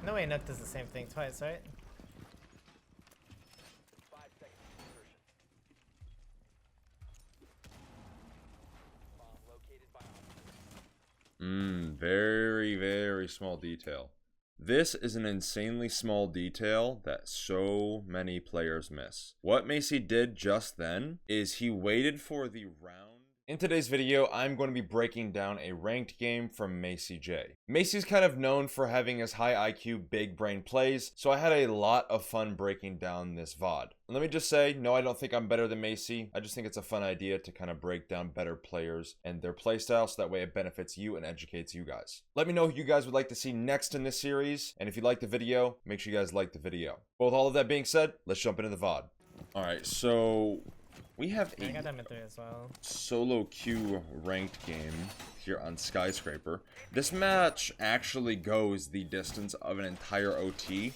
No way Nook does the same thing twice, right? 5 seconds to insertion. Bomb located by op. Very, very small detail. This is an insanely small detail that so many players miss. What Macie did just then is he waited for the round. In today's video, I'm going to be breaking down a ranked game from Macie Jay. Macie's kind of known for having his high IQ, big brain plays, so I had a lot of fun breaking down this VOD. And let me just say, no, I don't think I'm better than Macie. I just think it's a fun idea to kind of break down better players and their playstyle, so that way it benefits you and educates you guys. Let me know who you guys would like to see next in this series, and if you like the video, make sure you guys like the video. With all of that being said, let's jump into the VOD. Alright, so we have I a got Diamond 3 as well. solo queue ranked game here on Skyscraper. This match actually goes the distance of an entire OT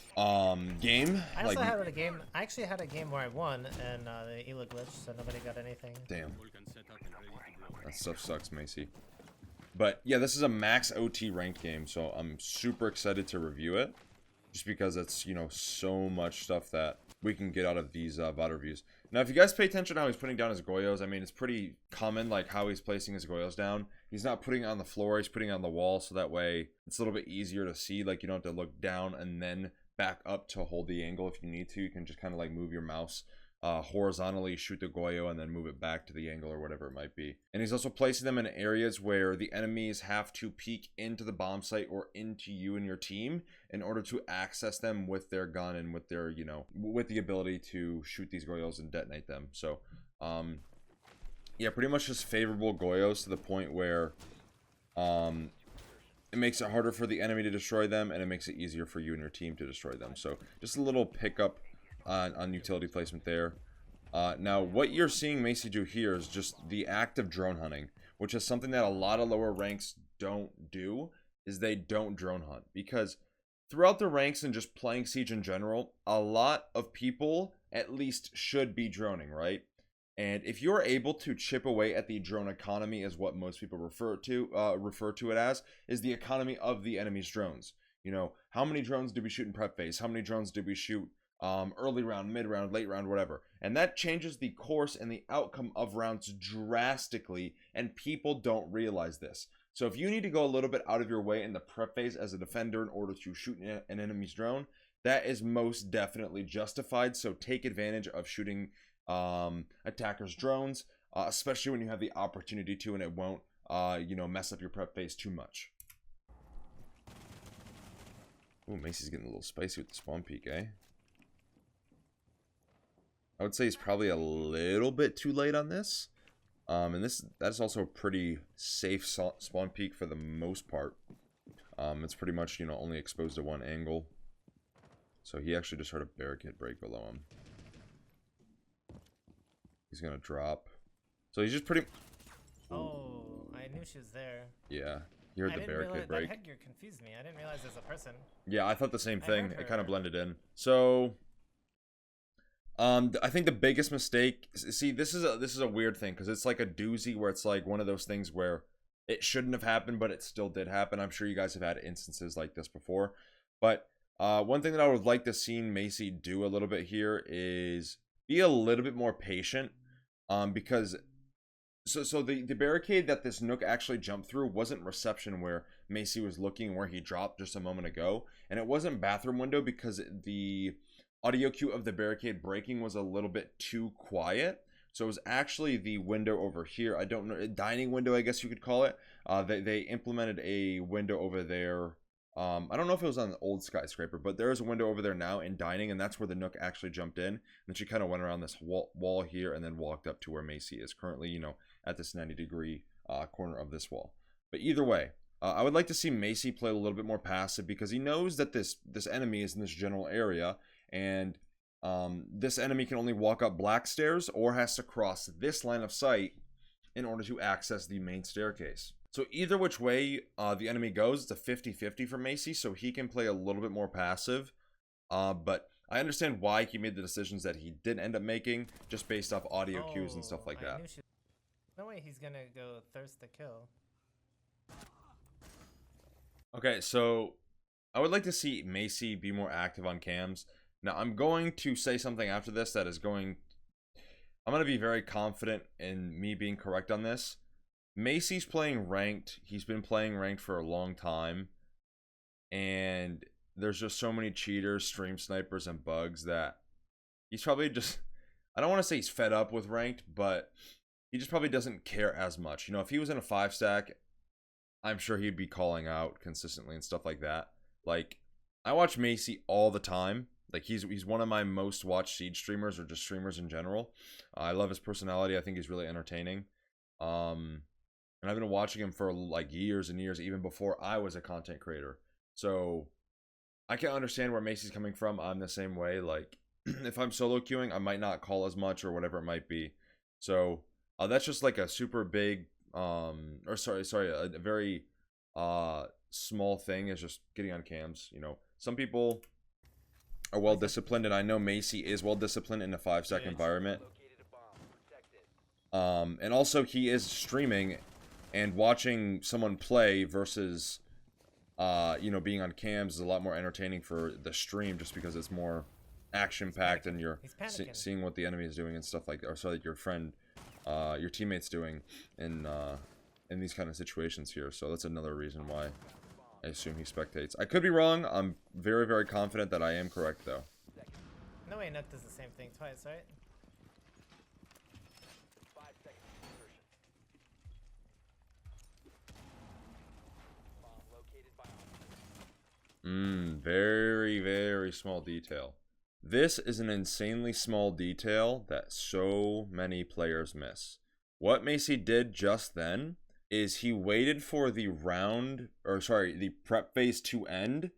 game. I also had a game. I actually had a game where I won, and the ELO glitched, so nobody got anything. Damn. That stuff sucks, Macie. But yeah, this is a max OT ranked game, so I'm super excited to review it. Just because it's, you know, so much stuff that we can get out of these VOD reviews. Now, if you guys pay attention to how he's putting down his Goyos, I mean, it's pretty common, like, how he's placing his Goyos down. He's not putting it on the floor, he's putting it on the wall, so that way it's a little bit easier to see. Like, you don't have to look down and then back up to hold the angle if you need to. You can just kind of, like, move your mouse horizontally, shoot the Goyo, and then move it back to the angle or whatever it might be. And he's also placing them in areas where the enemies have to peek into the bomb site or into you and your team in order to access them with their gun and with their, you know, with the ability to shoot these Goyos and detonate them. So, yeah, pretty much just favorable Goyos to the point where it makes it harder for the enemy to destroy them, and it makes it easier for you and your team to destroy them. So, just a little pickup on utility placement there. Now, what you're seeing Macie do here is just the act of drone hunting, which is something that a lot of lower ranks don't do, is they don't drone hunt. Because throughout the ranks and just playing Siege in general, a lot of people at least should be droning, right? And if you're able to chip away at the drone economy, is what most people refer to it as, is the economy of the enemy's drones. You know, how many drones do we shoot in prep phase? How many drones do we shoot early round, mid round, late round, whatever? And that changes the course and the outcome of rounds drastically, and people don't realize this. So if you need to go a little bit out of your way in the prep phase as a defender in order to shoot an enemy's drone, that is most definitely justified. So take advantage of shooting attackers' drones, especially when you have the opportunity to, and it won't you know, mess up your prep phase too much. Ooh, Macie's getting a little spicy with the spawn peek, eh? I would say he's probably a little bit too late on this. And that's also a pretty safe spawn peek for the most part. It's pretty much, you know, only exposed to one angle. So he actually just heard a barricade break below him. He's gonna drop. So he's just pretty... Oh, I knew she was there. Yeah, you heard the barricade break. That headgear confused me. I didn't realize there's a person. Yeah, I thought the same thing. It kind of blended in. So... I think the biggest mistake, see, this is a weird thing, because it's like a doozy where it's like one of those things where it shouldn't have happened, but it still did happen. I'm sure you guys have had instances like this before. But one thing that I would like to see Macie do a little bit here is be a little bit more patient, because so the barricade that this Nook actually jumped through wasn't reception where Macie was looking where he dropped just a moment ago, and it wasn't bathroom window because the audio cue of the barricade breaking was a little bit too quiet. So it was actually the window over here. I don't know, a dining window, I guess you could call it. They implemented a window over there. I don't know if it was on the old Skyscraper, but there is a window over there now in dining, and that's where the Nook actually jumped in. And then she kind of went around this wall here and then walked up to where Macie is currently, you know, at this 90-degree corner of this wall. But either way, I would like to see Macie play a little bit more passive, because he knows that this enemy is in this general area. And this enemy can only walk up black stairs or has to cross this line of sight in order to access the main staircase. So either which way the enemy goes, it's a 50-50 for Macie, so he can play a little bit more passive. But I understand why he made the decisions that he did end up making, just based off audio cues and stuff like that. No way he's gonna go thirst to kill. Okay, so I would like to see Macie be more active on cams. Now, I'm going to say something after this that is going... I'm going to be very confident in me being correct on this. Macie's playing ranked. He's been playing ranked for a long time. And there's just so many cheaters, stream snipers, and bugs that he's probably just... I don't want to say he's fed up with ranked, but he just probably doesn't care as much. You know, if he was in a 5-stack, I'm sure he'd be calling out consistently and stuff like that. Like, I watch Macie all the time. Like, he's one of my most watched Siege streamers, or just streamers in general. I love his personality. I think he's really entertaining. And I've been watching him for like years and years, even before I was a content creator. So I can understand where Macie's coming from. I'm the same way. Like, if I'm solo queuing, I might not call as much or whatever it might be. So that's just like a super big, a very small thing is just getting on cams. You know, some people are well disciplined, and I know Macie is well disciplined in a 5-stack environment. And also he is streaming and watching someone play versus you know, being on cams is a lot more entertaining for the stream, just because it's more action packed and you're seeing what the enemy is doing and stuff like that, or so that your friend your teammates doing in these kind of situations here. So that's another reason why I assume he spectates. I could be wrong. I'm very, very confident that I am correct, though. No way Nook does the same thing twice, right? 5 seconds to insertion. Bomb located by op. Very, very small detail. This is an insanely small detail that so many players miss. What Macie did just then is he waited for the the prep phase to end,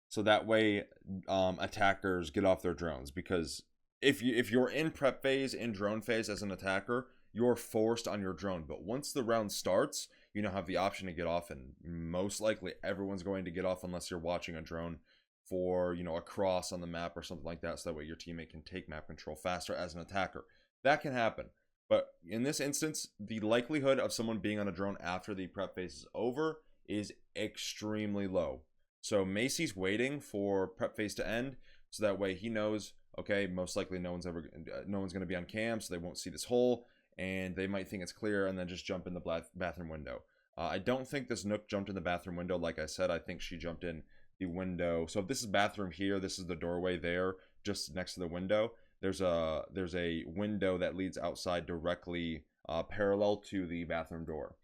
so that way attackers get off their drones. Because if you're in prep phase, in drone phase as an attacker, you're forced on your drone. But once the round starts, you now have the option to get off, and most likely everyone's going to get off unless you're watching a drone for, you know, a cross on the map or something like that, so that way your teammate can take map control faster as an attacker. That can happen. But in this instance, the likelihood of someone being on a drone after the prep phase is over is extremely low. So Macie's waiting for prep phase to end, so that way he knows, okay, most likely no one's going to be on cam, so they won't see this hole, and they might think it's clear and then just jump in the bathroom window. I don't think this Nook jumped in the bathroom window. Like I said, I think she jumped in the window. So if this is bathroom here, this is the doorway there, just next to the window. There's a window that leads outside directly parallel to the bathroom door.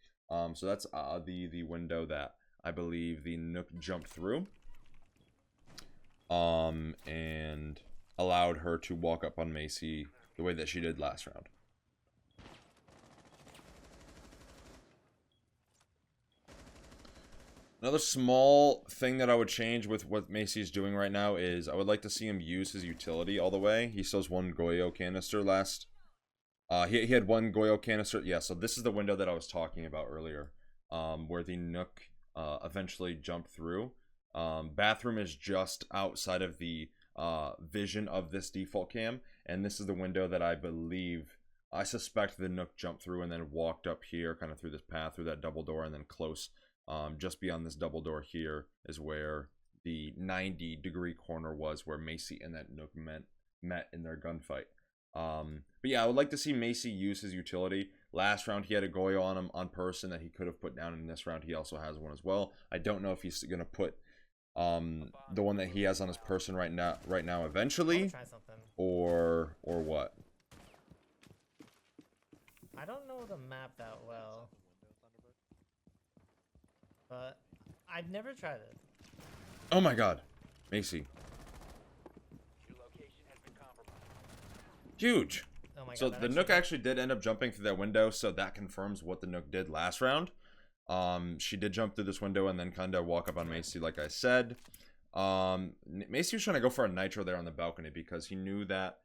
So that's the window that I believe the Nook jumped through, and allowed her to walk up on Macie the way that she did last round. Another small thing that I would change with what Macie's doing right now is I would like to see him use his utility all the way. He still has one Goyo canister last. He had one Goyo canister. Yeah, so this is the window that I was talking about earlier, where the Nook eventually jumped through. Bathroom is just outside of the vision of this default cam, and this is the window that I suspect the Nook jumped through and then walked up here, kind of through this path, through that double door, and then close. Just beyond this double door here is where the 90-degree corner was, where Macie and that Nook met in their gunfight. But yeah, I would like to see Macie use his utility. Last round he had a Goyo on him on person that he could have put down. In this round he also has one as well. I don't know if he's gonna put the one that he has on his person right now eventually, or what. I don't know the map that well, but I've never tried it. Oh my god, Macie. Your location has been compromised. Huge. Oh my So god, the Nook actually did end up jumping through that window, so that confirms what the Nook did last round. She did jump through this window and then kind of walk up on Macie, like I said. Macie was trying to go for a nitro there on the balcony because he knew that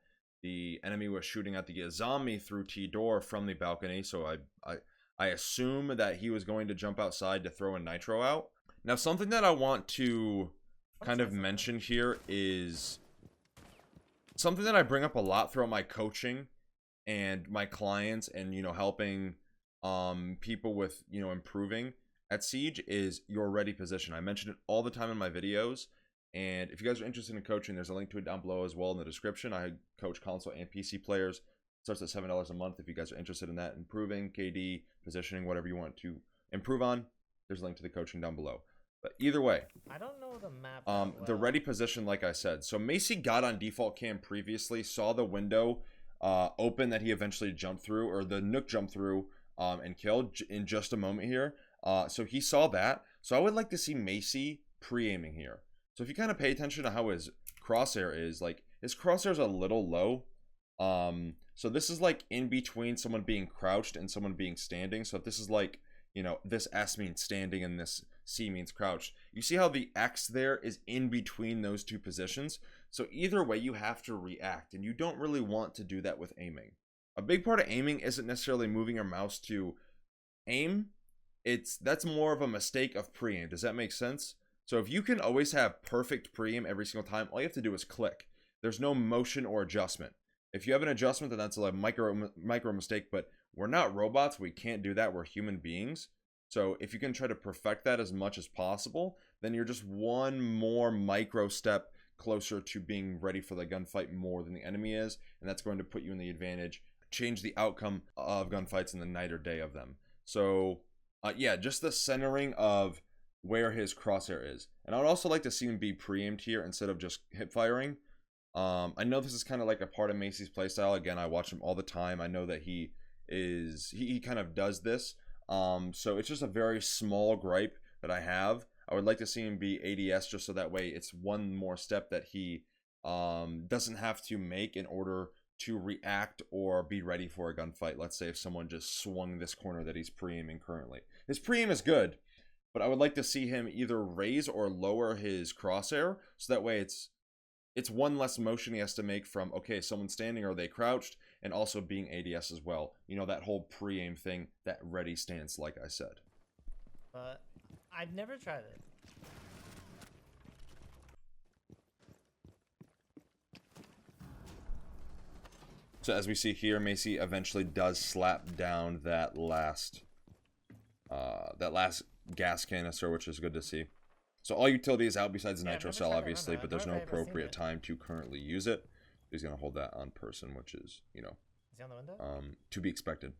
the enemy was shooting at the zombie through T door from the balcony, so I assume that he was going to jump outside to throw a nitro out. Now, something that I want to kind of mention here is something that I bring up a lot throughout my coaching and my clients, and, you know, helping people with, you know, improving at Siege, is your ready position. I mention it all the time in my videos, And if you guys are interested in coaching, there's a link to it down below as well in the description. I coach console and PC players. It starts at $7 a month if you guys are interested in that. Improving, KD, positioning, whatever you want to improve on. There's a link to the coaching down below. But either way, I don't know the map. That well. the ready position, like I said. So Macie got on default cam previously, saw the window open that he eventually jumped through, or the Nook jumped through and killed in just a moment here. So he saw that. So I would like to see Macie pre-aiming here. So if you kind of pay attention to how his crosshair is, like his crosshair is a little low. So this is like in between someone being crouched and someone being standing. So if this is like, you know, this S means standing and this C means crouched. You see how the X there is in between those two positions? So either way, you have to react, and you don't really want to do that with aiming. A big part of aiming isn't necessarily moving your mouse to aim. That's more of a mistake of pre-aim. Does that make sense? So if you can always have perfect pre-aim every single time, all you have to do is click. There's no motion or adjustment. If you have an adjustment, then that's a micro mistake, but we're not robots. We can't do that. We're human beings. So if you can try to perfect that as much as possible, then you're just one more micro step closer to being ready for the gunfight more than the enemy is, and that's going to put you in the advantage, change the outcome of gunfights in the night or day of them. So yeah, just the centering of where his crosshair is. And I would also like to see him be pre-aimed here instead of just hip firing. I know this is kind of like a part of Macie's playstyle. Again, I watch him all the time. I know that he kind of does this. So it's just a very small gripe that I have. I would like to see him be ADS just so that way it's one more step that he doesn't have to make in order to react or be ready for a gunfight. Let's say if someone just swung this corner that he's pre-aiming currently. His pre-aim is good, but I would like to see him either raise or lower his crosshair so that way it's one less motion he has to make from, okay, someone's standing, or they crouched, and also being ADS as well. You know, that whole pre-aim thing, that ready stance, like I said. I've never tried it. So as we see here, Macie eventually does slap down that last gas canister, which is good to see. So all utility is out besides the nitro cell, obviously, but there's no appropriate time to currently use it. He's going to hold that on person, which is, you know, Is he on the window? to be expected.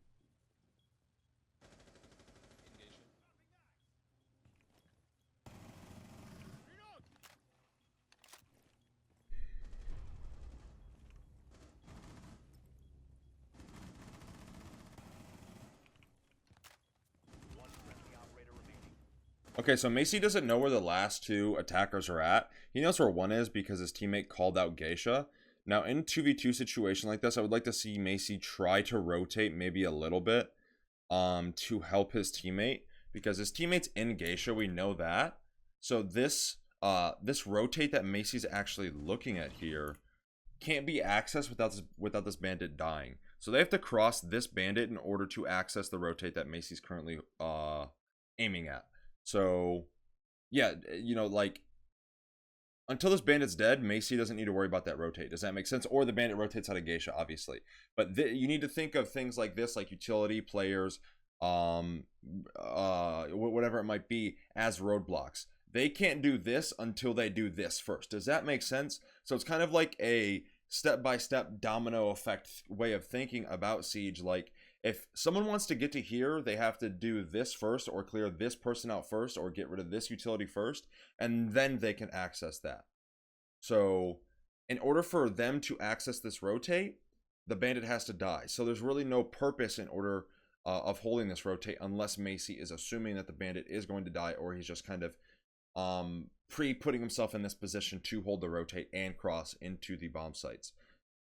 Okay, so Macie doesn't know where the last two attackers are at. He knows where one is because his teammate called out Geisha. Now, in 2v2 situation like this, I would like to see Macie try to rotate maybe a little bit to help his teammate, because his teammate's in Geisha, we know that. So this rotate that Macie's actually looking at here can't be accessed without this bandit dying. So they have to cross this bandit in order to access the rotate that Macie's currently aiming at. So, yeah, you know, like, until this bandit's dead, Macie doesn't need to worry about that rotate. Does that make sense? Or the bandit rotates out of Geisha, obviously. But you need to think of things like this, like utility players, whatever it might be, as roadblocks. They can't do this until they do this first. Does that make sense? So it's kind of like a step-by-step domino effect way of thinking about Siege. Like, if someone wants to get to here, they have to do this first, or clear this person out first, or get rid of this utility first, and then they can access that. So in order for them to access this rotate, the bandit has to die. So there's really no purpose in order of holding this rotate unless Macie is assuming that the bandit is going to die, or he's just kind of pre-putting himself in this position to hold the rotate and cross into the bomb sites.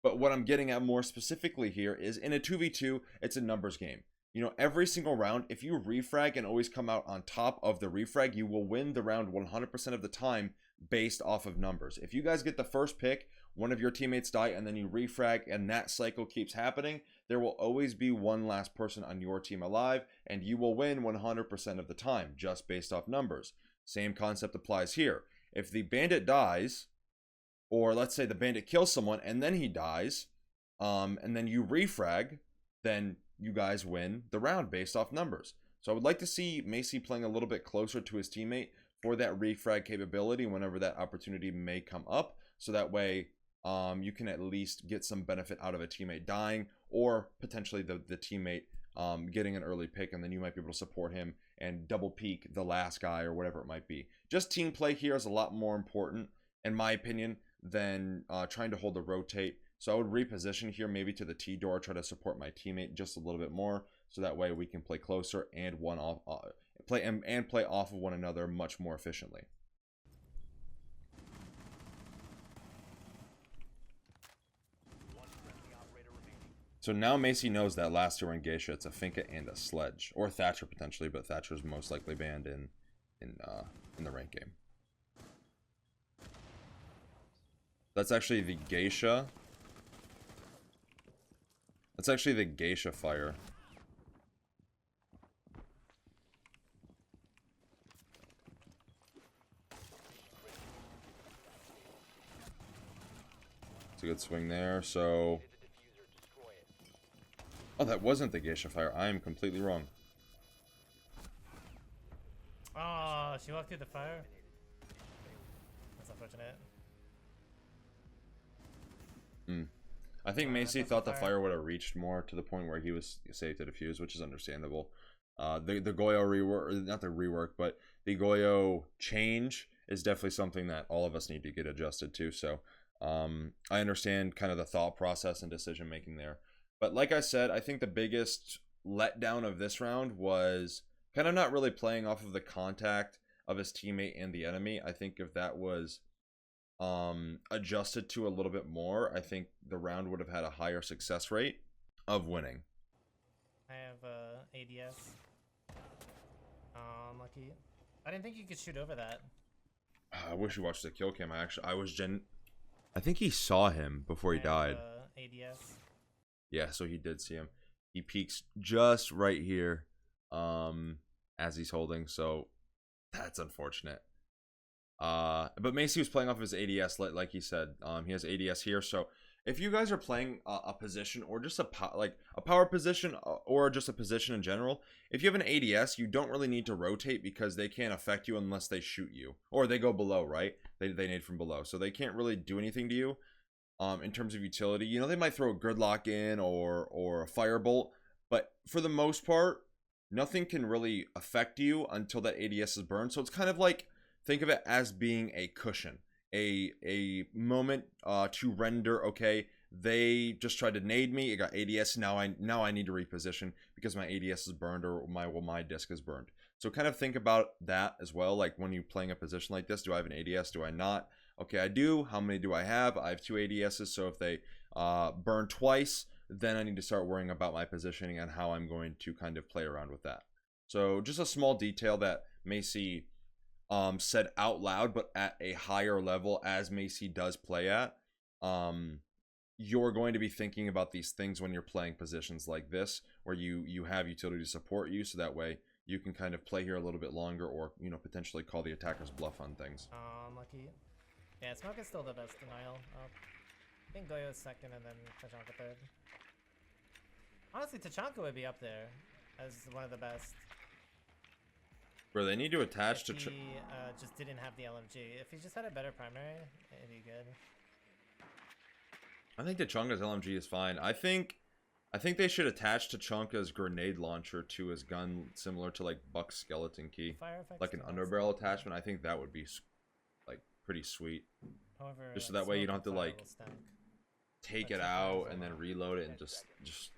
But what I'm getting at more specifically here is, in a 2v2, it's a numbers game. You know, every single round, if you refrag and always come out on top of the refrag, you will win the round 100% of the time based off of numbers. If you guys get the first pick, one of your teammates die, and then you refrag, and that cycle keeps happening, there will always be one last person on your team alive, and you will win 100% of the time, just based off numbers. Same concept applies here. If the bandit dies, or let's say the bandit kills someone and then he dies, and then you refrag, then you guys win the round based off numbers. So I would like to see Macie playing a little bit closer to his teammate for that refrag capability whenever that opportunity may come up, so that way you can at least get some benefit out of a teammate dying, or potentially the teammate getting an early pick, and then you might be able to support him and double peek the last guy or whatever it might be. Just team play here is a lot more important, in my opinion, than trying to hold the rotate. So I would reposition here, maybe to the T door, try to support my teammate just a little bit more, so that way we can play closer and play off of one another much more efficiently. So now Macie knows that last two are in Geisha. It's a Finka and a Sledge, or Thatcher potentially, but Thatcher's most likely banned in the rank game. That's actually the Geisha. That's actually the Geisha fire. It's a good swing there. So, oh, that wasn't the Geisha fire. I am completely wrong. Oh, she walked through the fire. That's unfortunate. I think Macie thought the fire would have reached more to the point where he was safe to defuse, which is understandable. The Goyo rework, not the rework, but the Goyo change is definitely something that all of us need to get adjusted to. So I understand kind of the thought process and decision making there. But like I said, I think the biggest letdown of this round was kind of not really playing off of the contact of his teammate and the enemy. I think if that was adjusted to a little bit more, I think the round would have had a higher success rate of winning. I have ADS. Lucky. I didn't think you could shoot over that. I wish you watched the kill cam. I think he saw him before he died. ADS. Yeah, so he did see him. He peeks just right here as he's holding, so that's unfortunate. But Macie was playing off of his ADS, like he said. He has ADS here, so if you guys are playing a position, or just a power position, or just a position in general, if you have an ADS, you don't really need to rotate, because they can't affect you unless they shoot you, or they go below, right? They nade from below, so they can't really do anything to you in terms of utility. You know, they might throw a gridlock in or a firebolt, but for the most part, nothing can really affect you until that ADS is burned. So it's kind of like, think of it as being a cushion, a moment to render. Okay, they just tried to nade me. It got ADS. Now I need to reposition because my ADS is burned, or my disc is burned. So kind of think about that as well. Like when you're playing a position like this, do I have an ADS? Do I not? Okay, I do. How many do I have? I have 2 ADSs. So if they burn twice, then I need to start worrying about my positioning and how I'm going to kind of play around with that. So just a small detail that Macie said out loud, but at a higher level, as Macie does play at, you're going to be thinking about these things when you're playing positions like this, where you have utility to support you, so that way you can kind of play here a little bit longer, or potentially call the attacker's bluff on things. Lucky. Yeah, Smoke is still the best denial. I think Goyo is second, and then Tachanka third. Honestly, Tachanka would be up there as one of the best. Bro, they need to attach to... He just didn't have the LMG. If he just had a better primary, it'd be good. I think Tachanka's LMG is fine. I think they should attach Tachanka's grenade launcher to his gun, similar to like Buck's skeleton key, like an underbarrel attachment. I think that would be like pretty sweet. However, just so that way you don't have to like take it out and then reload it, and just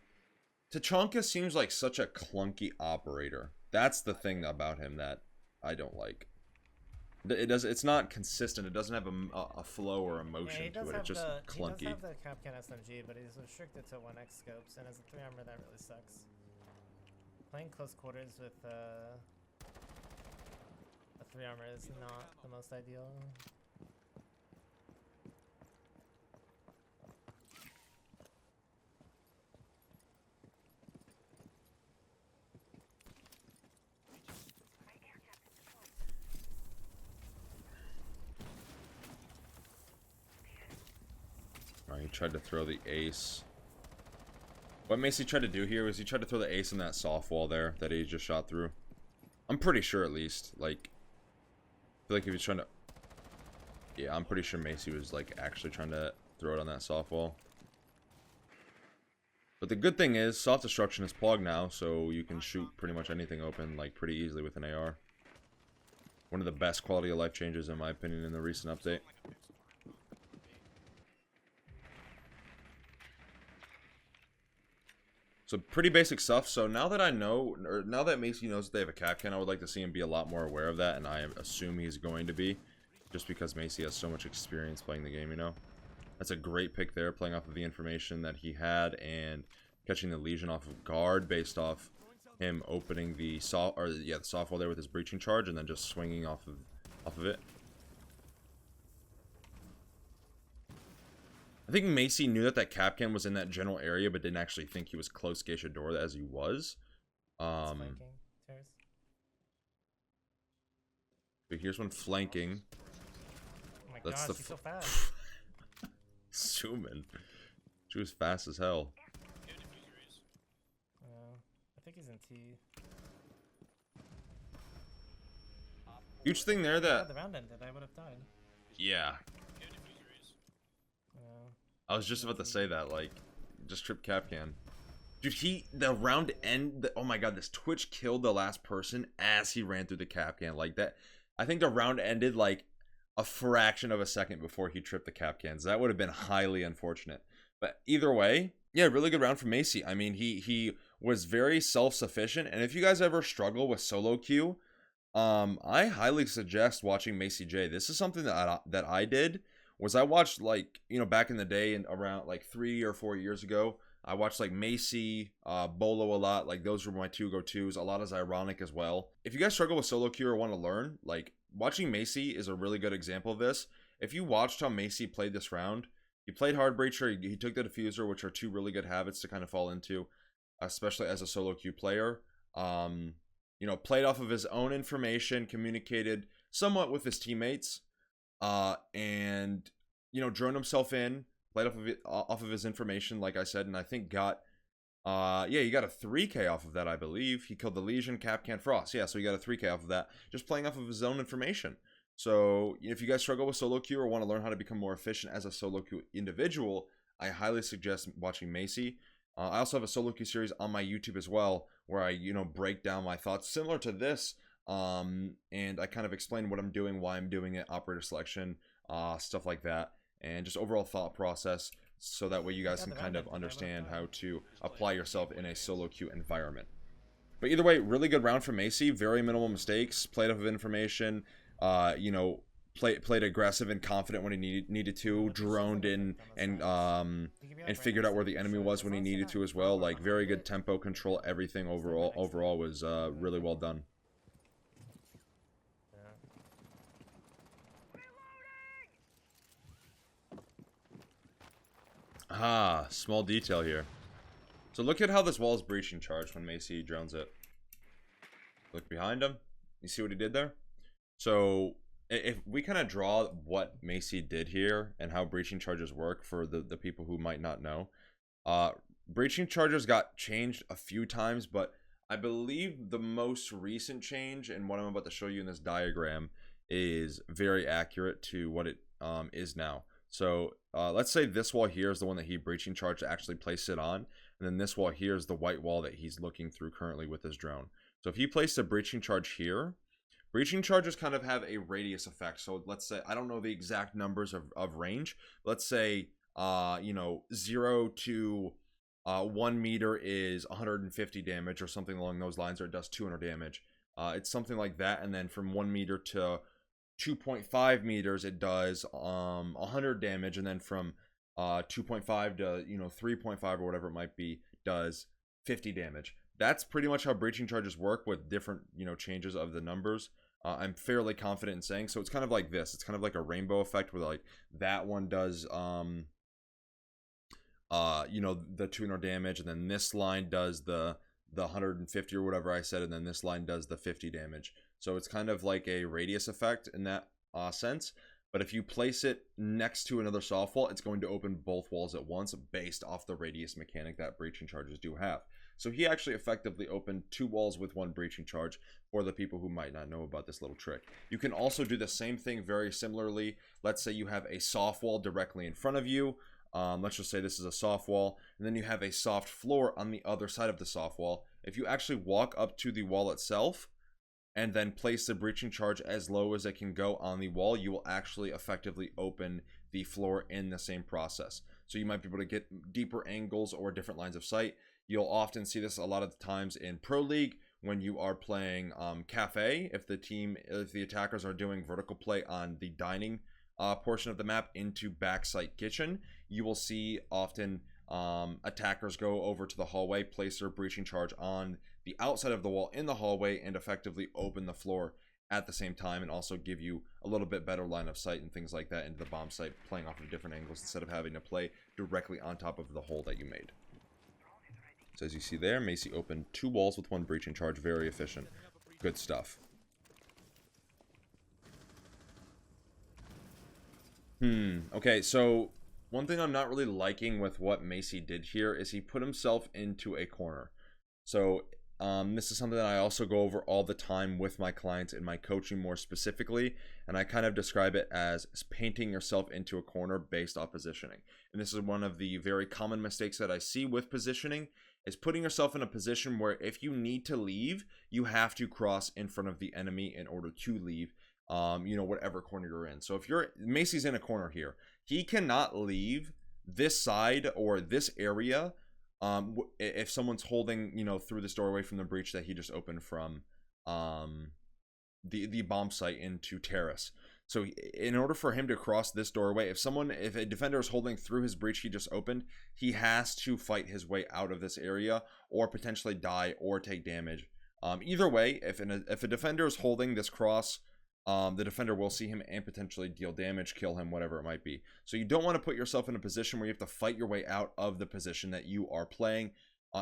Tachanka seems like such a clunky operator. That's the thing about him that I don't like. It's not consistent. It doesn't have a flow or emotion to it. It's just clunky. He does have the Capcan SMG, but he's restricted to 1x scopes, and as a 3 armor, that really sucks. Playing close quarters with a 3 armor is not the most ideal. He tried to throw the ace. What Macie tried to do here was he tried to throw the ace in that soft wall there that he just shot through. I'm pretty sure, at least. Like, feel like if he's trying to... Yeah, I'm pretty sure Macie was like actually trying to throw it on that soft wall. But the good thing is, soft destruction is plugged now, so you can shoot pretty much anything open like pretty easily with an AR. One of the best quality of life changes in my opinion in the recent update. So pretty basic stuff. So now that I know, or now that Macie knows that they have a Kapkan, I would like to see him be a lot more aware of that, and I assume he's going to be, just because Macie has so much experience playing the game, you know. That's a great pick there, playing off of the information that he had and catching the Legion off of guard based off him opening the the soft wall there with his breaching charge and then just swinging off of it. I think Macie knew that Kapkan was in that general area, but didn't actually think he was close Geisha door as he was. But here's one flanking. Oh my That's gosh, the he's so fast. Symm. She was fast as hell. I think he's in T. Huge thing there that... If the round ended, I would have died. Yeah. I was just about to say that, like, just trip Kapkan. Dude, the round end, oh my god, this Twitch killed the last person as he ran through the Kapkan. Like that, I think the round ended like a fraction of a second before he tripped the Kapkans. That would have been highly unfortunate. But either way, yeah, really good round from Macie. I mean, he was very self-sufficient, and if you guys ever struggle with solo queue, I highly suggest watching Macie Jay. This is something that I did. Was I watched, like, you know, back in the day and around like 3 or 4 years ago, I watched like Macie, Bolo a lot. Like those were my two go-tos. A lot is ironic as well. If you guys struggle with solo queue or want to learn, like watching Macie is a really good example of this. If you watched how Macie played this round, he played hard breacher, he took the diffuser, which are two really good habits to kind of fall into, especially as a solo queue player. You know, played off of his own information, communicated somewhat with his teammates. And you know, droned himself in, played off of his information, like I said, and I think got yeah, he got a 3k off of that, I believe. He killed the Legion, Kapkan, Frost. Yeah, so he got a 3k off of that, just playing off of his own information. So if you guys struggle with solo queue or want to learn how to become more efficient as a solo queue individual, I highly suggest watching Macie. I also have a solo queue series on my YouTube as well, where I, you know, break down my thoughts similar to this. And I kind of explain what I'm doing, why I'm doing it, operator selection, stuff like that, and just overall thought process, so that way you guys can kind of understand how to apply yourself in a solo queue environment. But either way, really good round from Macie, very minimal mistakes, played off of information, you know, played aggressive and confident when he needed to, droned in and figured out where the enemy was when he needed to as well. Like very good tempo control, everything overall was really well done. Ah, small detail here. So look at how this wall is breaching charged when Macie drones it. Look behind him. You see what he did there? So if we kind of draw what Macie did here and how breaching charges work for the people who might not know. Breaching charges got changed a few times, but I believe the most recent change, and what I'm about to show you in this diagram, is very accurate to what it is now. So let's say this wall here is the one that he breaching charged to actually place it on, and then this wall here is the white wall that he's looking through currently with his drone. So if he placed a breaching charge here, breaching charges kind of have a radius effect. So let's say, I don't know the exact numbers of range. Let's say, you know, 0 to 1 meter is 150 damage or something along those lines, or it does 200 damage. It's something like that, and then from 1 meter to 2.5 meters it does 100 damage, and then from 2.5 to, you know, 3.5 or whatever it might be does 50 damage. That's pretty much how breaching charges work, with different, you know, changes of the numbers. I'm fairly confident in saying. So it's kind of like this. It's kind of like a rainbow effect, where like that one does you know, the 200 damage, and then this line does the 150 or whatever I said, and then this line does the 50 damage. So it's kind of like a radius effect in that sense. But if you place it next to another soft wall, it's going to open both walls at once based off the radius mechanic that breaching charges do have. So he actually effectively opened 2 walls with 1 breaching charge for the people who might not know about this little trick. You can also do the same thing very similarly. Let's say you have a soft wall directly in front of you. Let's just say this is a soft wall, and then you have a soft floor on the other side of the soft wall. If you actually walk up to the wall itself and then place the breaching charge as low as it can go on the wall, you will actually effectively open the floor in the same process. So you might be able to get deeper angles or different lines of sight. You'll often see this a lot of the times in Pro League when you are playing Cafe. If the attackers are doing vertical play on the dining portion of the map into backside kitchen, you will see often attackers go over to the hallway, place their breaching charge on the outside of the wall in the hallway, and effectively open the floor at the same time, and also give you a little bit better line of sight and things like that into the bomb site, playing off of different angles instead of having to play directly on top of the hole that you made. So as you see there, Macie opened 2 walls with 1 breaching charge. Very efficient. Good stuff. Okay, so one thing I'm not really liking with what Macie did here is he put himself into a corner. So this is something that I also go over all the time with my clients in my coaching more specifically, and I kind of describe it as painting yourself into a corner based off positioning. And this is one of the very common mistakes that I see with positioning, is putting yourself in a position where if you need to leave, you have to cross in front of the enemy in order to leave, you know, whatever corner you're in. So if Macie's in a corner here, he cannot leave this side or this area if someone's holding, you know, through this doorway from the breach that he just opened from the bomb site into terrace. So in order for him to cross this doorway, if a defender is holding through his breach he just opened, he has to fight his way out of this area or potentially die or take damage. Either way, if a defender is holding this cross, the defender will see him and potentially deal damage, kill him, whatever it might be. So you don't want to put yourself in a position where you have to fight your way out of the position that you are playing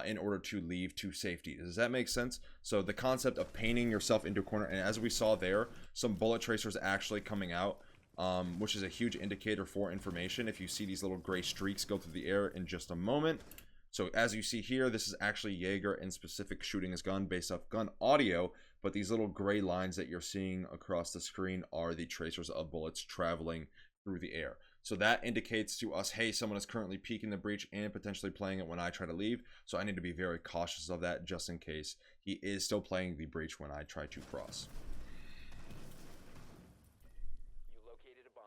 in order to leave to safety. Does that make sense? So the concept of painting yourself into a corner, and as we saw there, some bullet tracers actually coming out, which is a huge indicator for information. If you see these little gray streaks go through the air in just a moment. So as you see here, this is actually Jaeger in specific shooting his gun based off gun audio, but these little gray lines that you're seeing across the screen are the tracers of bullets traveling through the air. So that indicates to us, hey, someone is currently peeking the breach and potentially playing it when I try to leave. So I need to be very cautious of that just in case he is still playing the breach when I try to cross. You located a bomb.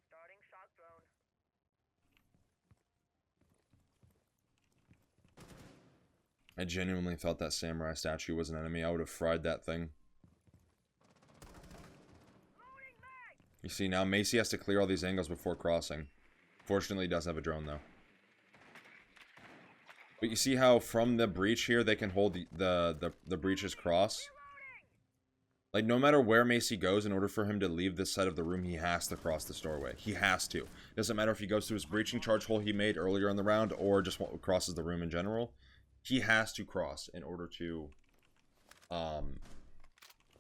Starting shock drone. I genuinely thought that samurai statue was an enemy. I would have fried that thing. You see, now Macie has to clear all these angles before crossing. Fortunately, he does have a drone, though. But you see how from the breach here, they can hold the breach's cross? Like, no matter where Macie goes, in order for him to leave this side of the room, he has to cross this doorway. He has to. Doesn't matter if he goes through his breaching charge hole he made earlier in the round, or just crosses the room in general. He has to cross in order to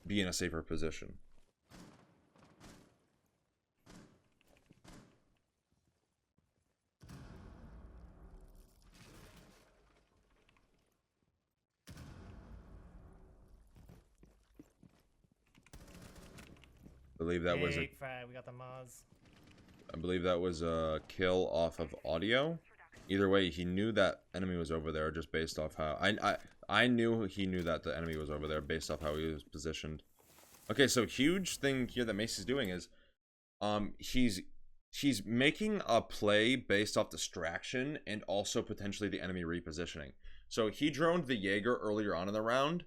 be in a safer position. I believe that was Big fat, we got the Maz. I believe that was a kill off of audio. Either way, he knew that enemy was over there just based off how I knew he knew that the enemy was over there based off how he was positioned. Okay, so huge thing here that Macie's doing is he's making a play based off distraction and also potentially the enemy repositioning. So he droned the Jaeger earlier on in the round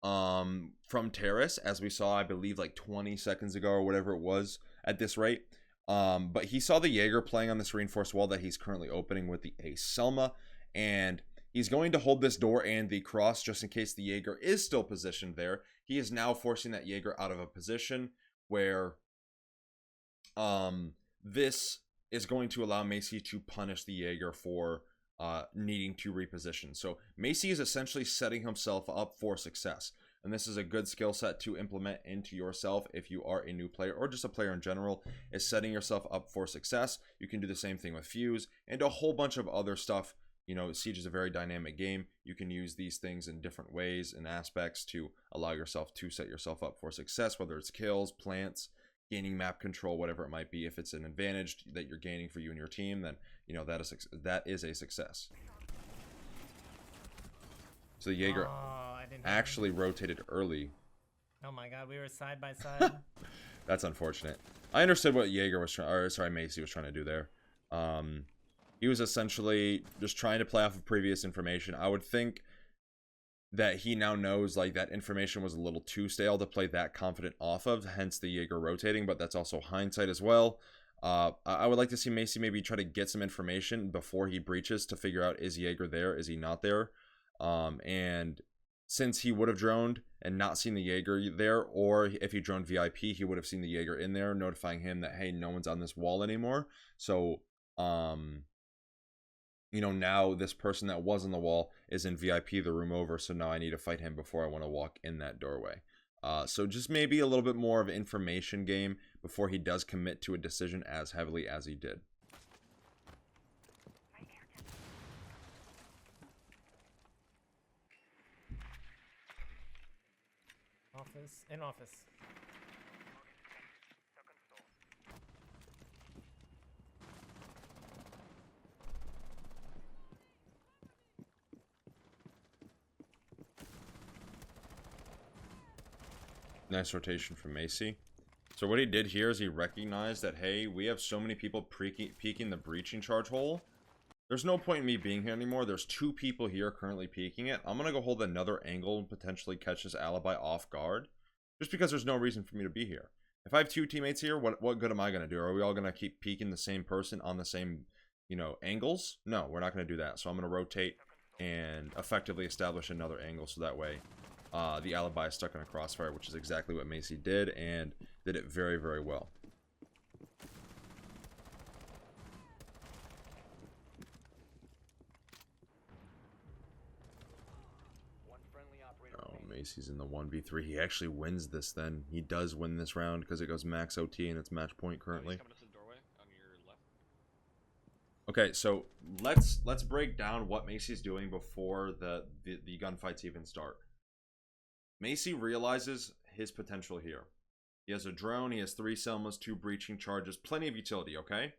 from terrace, as we saw, I believe like 20 seconds ago or whatever it was at this rate. But he saw the Jaeger playing on this reinforced wall that he's currently opening with the Symm, and he's going to hold this door and the cross just in case the Jaeger is still positioned there. He is now forcing that Jaeger out of a position where this is going to allow Macie to punish the Jaeger for needing to reposition. So Macie is essentially setting himself up for success. and this is a good skill set to implement into yourself if you are a new player or just a player in general, is setting yourself up for success. You can do the same thing with Fuse and a whole bunch of other stuff. You know, Siege is a very dynamic game. You can use these things in different ways and aspects to allow yourself to set yourself up for success, whether it's kills, plants, gaining map control, whatever it might be. If it's an advantage that you're gaining for you and your team, then you know that is a success. So the Jaeger actually rotated early. Oh my god, we were side by side. That's unfortunate. I understood what Jaeger was trying, or sorry, Macie was trying to do there. He was essentially just trying to play off of previous information. I would think that he now knows like that information was a little too stale to play that confident off of, hence the Jaeger rotating, but that's also hindsight as well. I would like to see Macie maybe try to get some information before he breaches to figure out, is Jaeger there, is he not there? And since he would have droned and not seen the Jaeger there, or if he droned VIP, he would have seen the Jaeger in there, notifying him that, hey, no one's on this wall anymore. So, you know, now this person that was on the wall is in VIP, the room over, so now I need to fight him before I want to walk in that doorway. So just maybe a little bit more of an information game before he does commit to a decision as heavily as he did. Office. In office. Nice rotation from Macie. So what he did here is he recognized that, hey, we have so many people peeking the breaching charge hole. There's no point in me being here anymore. There's 2 people here currently peeking it. I'm going to go hold another angle and potentially catch this alibi off guard. Just because there's no reason for me to be here. If I have 2 teammates here, what good am I going to do? Are we all going to keep peeking the same person on the same, you know, angles? No, we're not going to do that. So I'm going to rotate and effectively establish another angle so that way the alibi is stuck in a crossfire, which is exactly what Macie did, and did it very, very well. Oh, Macie's in the 1v3. He actually wins this then. He does win this round because it goes max OT and it's match point currently. Okay, so let's break down what Macie's doing before the gunfights even start. Macie realizes his potential here. He has a drone, he has 3 Symms, 2 breaching charges, plenty of utility, okay?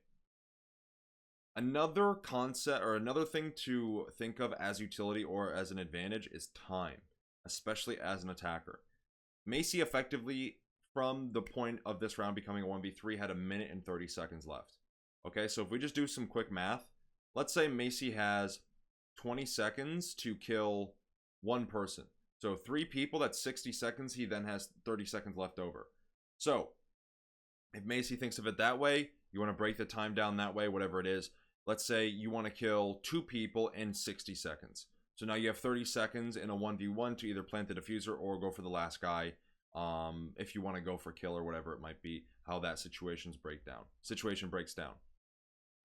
Another concept, or another thing to think of as utility or as an advantage is time, especially as an attacker. Macie effectively, from the point of this round becoming a 1v3, had 1 minute and 30 seconds left. Okay, so if we just do some quick math, let's say Macie has 20 seconds to kill 1 person. So 3 people, that's 60 seconds. He then has 30 seconds left over. So if Macie thinks of it that way, you want to break the time down that way, whatever it is. Let's say you want to kill 2 people in 60 seconds. So now you have 30 seconds in a 1v1 to either plant the diffuser or go for the last guy. If you want to go for kill or whatever it might be, how that situation breaks down.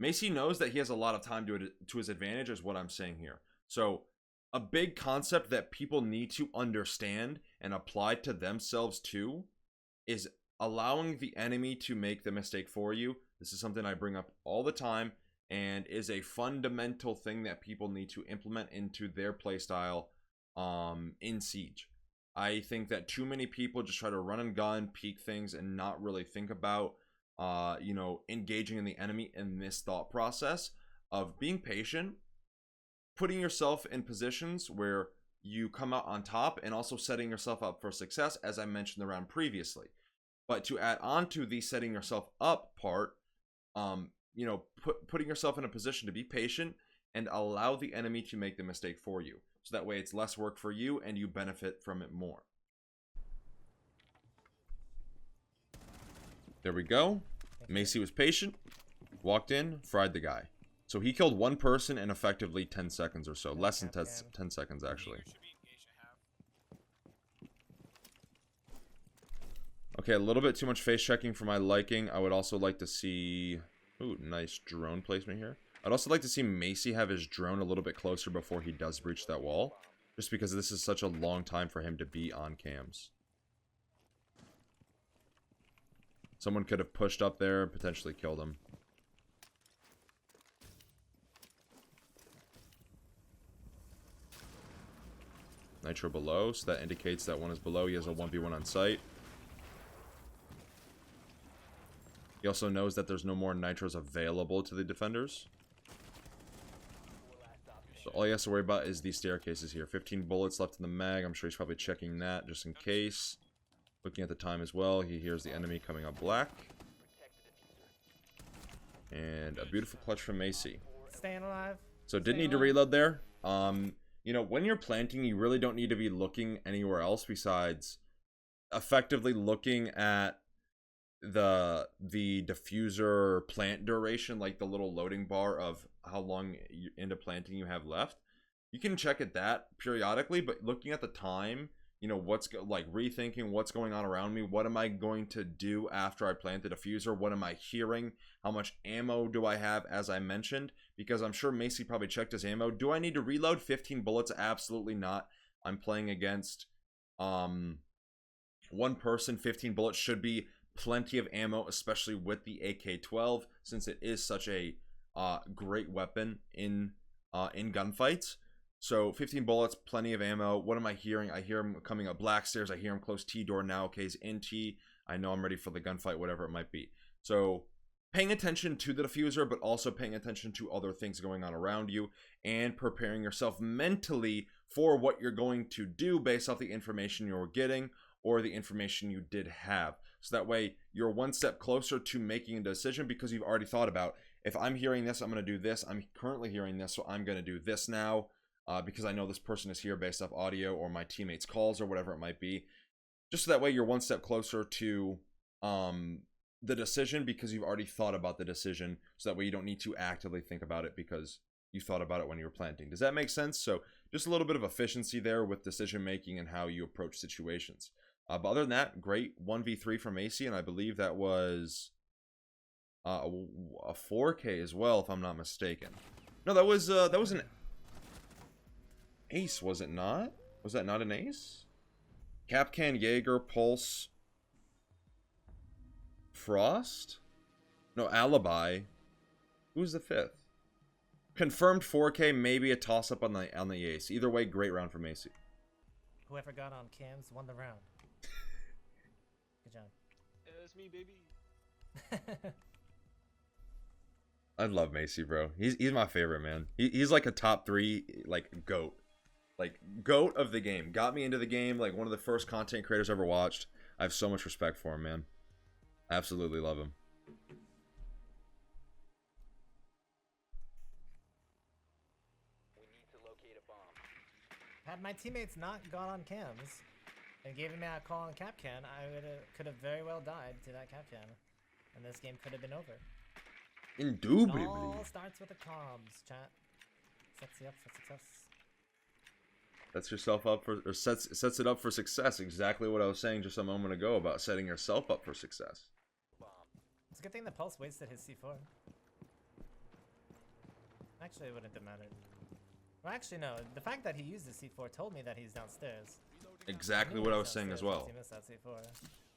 Macie knows that he has a lot of time to his advantage, is what I'm saying here. So a big concept that people need to understand and apply to themselves too is allowing the enemy to make the mistake for you. This is something I bring up all the time and is a fundamental thing that people need to implement into their playstyle in Siege. I think that too many people just try to run and gun, peek things, and not really think about you know, engaging in the enemy in this thought process of being patient, putting yourself in positions where you come out on top, and also setting yourself up for success, as I mentioned the round previously. But to add on to the setting yourself up part, you know, putting yourself in a position to be patient and allow the enemy to make the mistake for you. So that way it's less work for you and you benefit from it more. There we go. Macie was patient, walked in, fried the guy. So he killed 1 person in effectively 10 seconds or so. Less than 10 seconds, actually. Okay, a little bit too much face checking for my liking. I would also like to see... Ooh, nice drone placement here. I'd also like to see Macie have his drone a little bit closer before he does breach that wall. Just because this is such a long time for him to be on cams. Someone could have pushed up there and potentially killed him. Nitro below, so that indicates that one is below. He has a 1v1 on site. He also knows that there's no more nitros available to the defenders. So all he has to worry about is these staircases here. 15 bullets left in the mag. I'm sure he's probably checking that just in case. Looking at the time as well, he hears the enemy coming up black. And a beautiful clutch from Macie. Staying alive. So didn't need to reload there. You know, when you're planting, you really don't need to be looking anywhere else besides effectively looking at the diffuser plant duration, like the little loading bar of how long into planting you have left. You can check at that periodically, but looking at the time, you know, like rethinking what's going on around me. What am I going to do after I plant the diffuser? What am I hearing? How much ammo do I have, as I mentioned? Because I'm sure Macie probably checked his ammo. Do I need to reload 15 bullets? Absolutely not. I'm playing against one person. 15 bullets should be plenty of ammo, especially with the AK-12, since it is such a great weapon in gunfights. So 15 bullets, plenty of ammo. What am I hearing? I hear him coming up black stairs. I hear him close T door now. Okay, he's in T. I know I'm ready for the gunfight, whatever it might be. So paying attention to the diffuser, but also paying attention to other things going on around you and preparing yourself mentally for what you're going to do based off the information you're getting or the information you did have. So that way you're one step closer to making a decision because you've already thought about, if I'm hearing this, I'm going to do this. I'm currently hearing this, so I'm going to do this now. Because I know this person is here based off audio or my teammates' calls or whatever it might be. Just so that way you're one step closer to the decision because you've already thought about the decision. So that way you don't need to actively think about it because you thought about it when you were planting. Does that make sense? So just a little bit of efficiency there with decision making and how you approach situations. But other than that, great 1v3 from Macie, and I believe that was a 4K as well, if I'm not mistaken. No, that was an ace, was it not? Was that not an ace? Kapkan, Jaeger, Pulse, Frost? No, Alibi. Who's the fifth? Confirmed 4K, maybe a toss-up on the ace. Either way, great round for Macie. Whoever got on cams won the round. Good job. It's me, baby. I love Macie, bro. He's my favorite, man. He's like a top 3, like, GOAT. Like, GOAT of the game. Got me into the game, like one of the first content creators I ever watched. I have so much respect for him, man. Absolutely love him. We need to locate a bomb. Had my teammates not gone on cams and given me a call on Kapkan, I could have very well died to that Kapkan, and this game could have been over. Indubitably. It all starts with the comms, chat. Sets you up for success. Sets yourself up for, or sets it up for success. Exactly what I was saying just a moment ago about setting yourself up for success. It's a good thing the Pulse wasted his C4. Actually, it wouldn't have mattered. Well, actually, no. The fact that he used his C4 told me that he's downstairs. Exactly what I was saying as well. He missed that C4.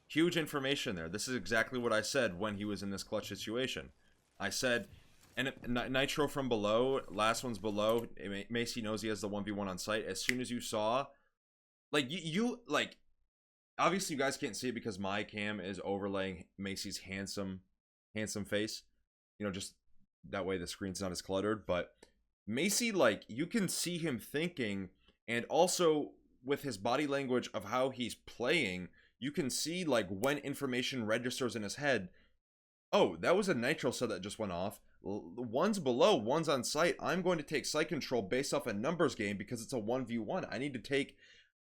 Huge information there. This is exactly what I said when he was in this clutch situation. I said, and Nitro from below, last one's below. Macie knows he has the 1v1 on site. As soon as you saw, like, you like, obviously you guys can't see it because my cam is overlaying Macie's handsome face. You know, just that way the screen's not as cluttered. But Macie, like, you can see him thinking, and also with his body language of how he's playing, you can see, like, when information registers in his head. Oh, that was a Nitro set that just went off. One's below, one's on site. I'm going to take site control based off a numbers game because it's a 1v1. I need to take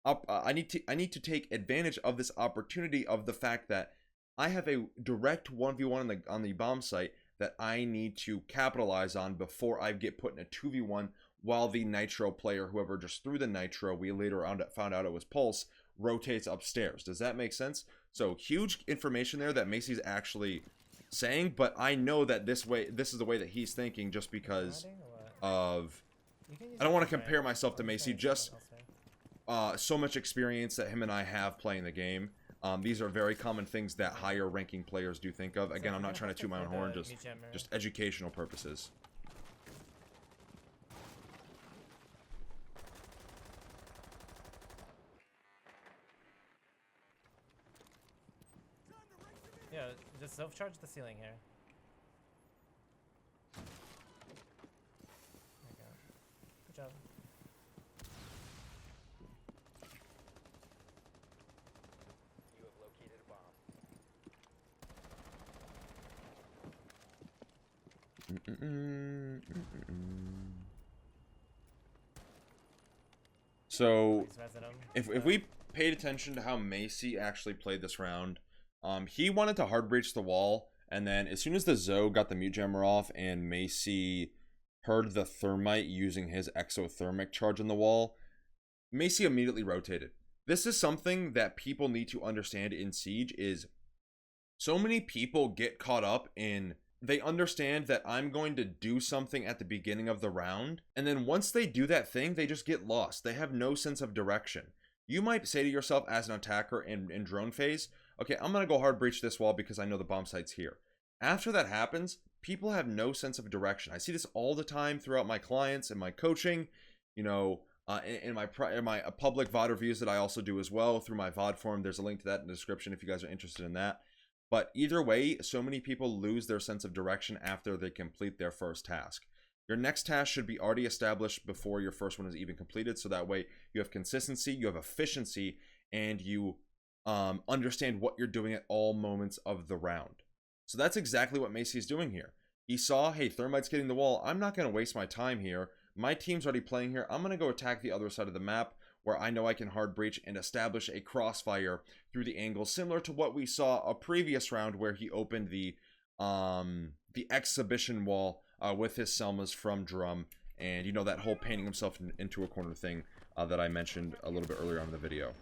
up. I need to take advantage of this opportunity of the fact that I have a direct 1v1 on the bomb site that I need to capitalize on before I get put in a 2v1 while the Nitro player, whoever just threw the Nitro, we later found out it was Pulse, rotates upstairs. Does that make sense? So huge information there that Macie's actually saying, but I know that this is the way that he's thinking just because of, I don't want to compare myself to Macie, just so much experience that him and I have playing the game. These are very common things that higher ranking players do think of. Again, I'm not trying to toot my own horn, just educational purposes. Yeah, just self-charge the ceiling here. There you go. Good job. You have located a bomb. So, Please resin 'em. if we paid attention to how Macie actually played this round, he wanted to hard breach the wall, and then as soon as the Zoe got the mute jammer off and Macie heard the thermite using his exothermic charge on the wall, Macie immediately rotated. This is something that people need to understand in Siege is so many people get caught up in, they understand that I'm going to do something at the beginning of the round, and then once they do that thing, they just get lost. They have no sense of direction. You might say to yourself as an attacker in drone phase, okay, I'm going to go hard breach this wall because I know the bomb site's here. After that happens, people have no sense of direction. I see this all the time throughout my clients and my coaching, you know, in my public VOD reviews that I also do as well through my VOD forum. There's a link to that in the description if you guys are interested in that. But either way, so many people lose their sense of direction after they complete their first task. Your next task should be already established before your first one is even completed, so that way you have consistency, you have efficiency, and you understand what you're doing at all moments of the round. So that's exactly what Macie is doing here. He saw, hey, thermite's getting the wall. I'm not going to waste my time here. My team's already playing here. I'm going to go attack the other side of the map where I know I can hard breach and establish a crossfire through the angle, similar to what we saw a previous round where he opened the exhibition wall with his Selmas from drum, and you know, that whole painting himself into a corner thing that I mentioned a little bit earlier on in the video.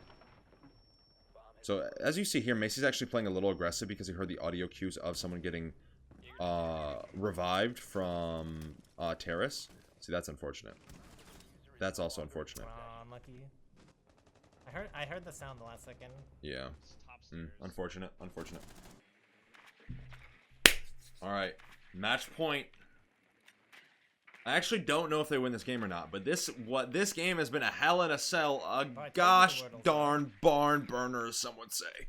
So as you see here, Macie's actually playing a little aggressive because he heard the audio cues of someone getting revived from terrace. See, that's unfortunate. That's also unfortunate. Unlucky. I heard the sound the last second. Yeah. Unfortunate. Unfortunate. All right. Match point. I actually don't know if they win this game or not, but this game has been a hell in a cell. Gosh darn barn burner, as some would say.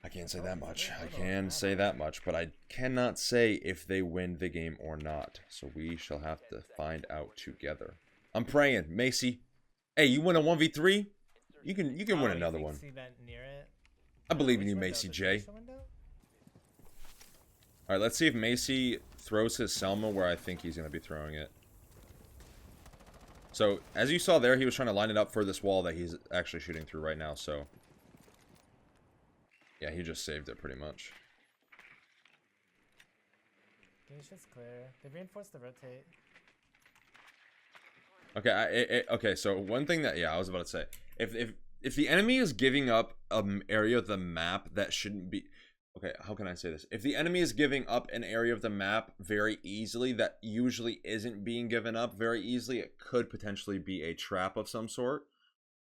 I can't say that much. I can say that much, but I cannot say if they win the game or not. So we shall have to find out together. I'm praying, Macie. Hey, you win a 1v3? You can win another one. I believe in you, Macie Jay. All right, let's see if Macie throws his Selma where I think he's going to be throwing it. So, as you saw there, he was trying to line it up for this wall that he's actually shooting through right now, so... yeah, he just saved it pretty much. Gate's clear. They reinforced the rotate. Okay, okay, so one thing that, yeah, I was about to say. If the enemy is giving up an area of the map that shouldn't be... okay, how can I say this? If the enemy is giving up an area of the map very easily that usually isn't being given up very easily, it could potentially be a trap of some sort.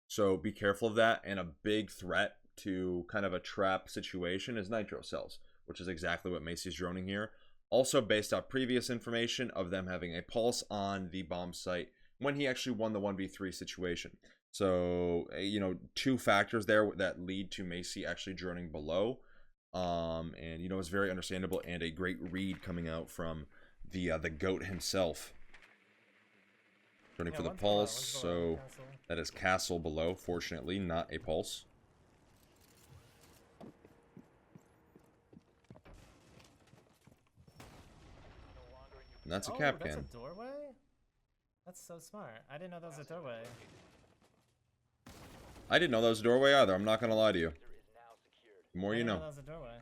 So be careful of that. And a big threat to kind of a trap situation is nitro cells, which is exactly what Macie's droning here. Also based off previous information of them having a pulse on the bomb site when he actually won the 1v3 situation. So, you know, two factors there that lead to Macie actually droning below. And you know, it's very understandable and a great read coming out from the GOAT himself. Running for the pulse, so that is castle below, fortunately, not a pulse. And that's a cap can. That's a doorway? That's so smart. I didn't know that was a doorway. I didn't know that was a doorway either, I'm not gonna lie to you. The more you know. That was a doorway.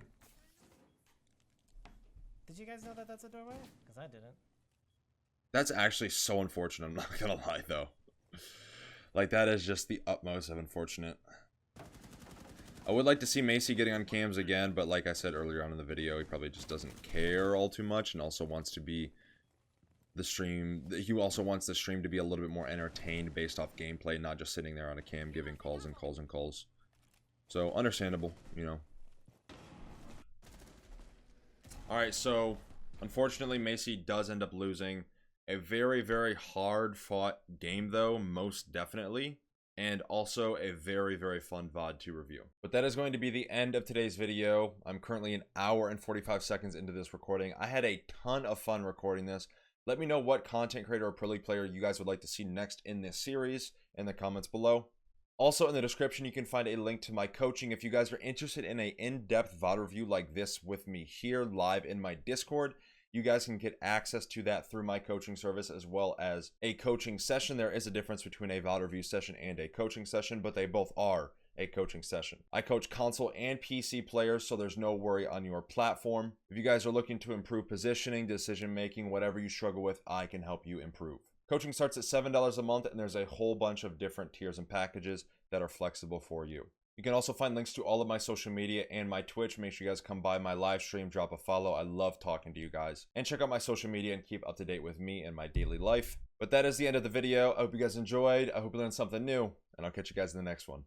Did you guys know that that's a doorway? Because I didn't. That's actually so unfortunate, I'm not gonna lie though. Like, that is just the utmost of unfortunate. I would like to see Macie getting on cams again, but like I said earlier on in the video, he probably just doesn't care all too much and also wants to be the stream. He also wants the stream to be a little bit more entertained based off gameplay, not just sitting there on a cam giving calls and calls and calls. So understandable, you know. Alright, so unfortunately Macie does end up losing. A very, very hard fought game though, most definitely. And also a very, very fun VOD to review. But that is going to be the end of today's video. I'm currently an hour and 45 seconds into this recording. I had a ton of fun recording this. Let me know what content creator or Pro League player you guys would like to see next in this series in the comments below. Also in the description, you can find a link to my coaching if you guys are interested in an in-depth VOD review like this with me here live in my Discord. You guys can get access to that through my coaching service as well as a coaching session. There is a difference between a VOD review session and a coaching session, but they both are a coaching session. I coach console and PC players, so there's no worry on your platform. If you guys are looking to improve positioning, decision making, whatever you struggle with, I can help you improve. Coaching starts at $7 a month, and there's a whole bunch of different tiers and packages that are flexible for you. You can also find links to all of my social media and my Twitch. Make sure you guys come by my live stream, drop a follow. I love talking to you guys. And check out my social media and keep up to date with me and my daily life. But that is the end of the video. I hope you guys enjoyed. I hope you learned something new, and I'll catch you guys in the next one.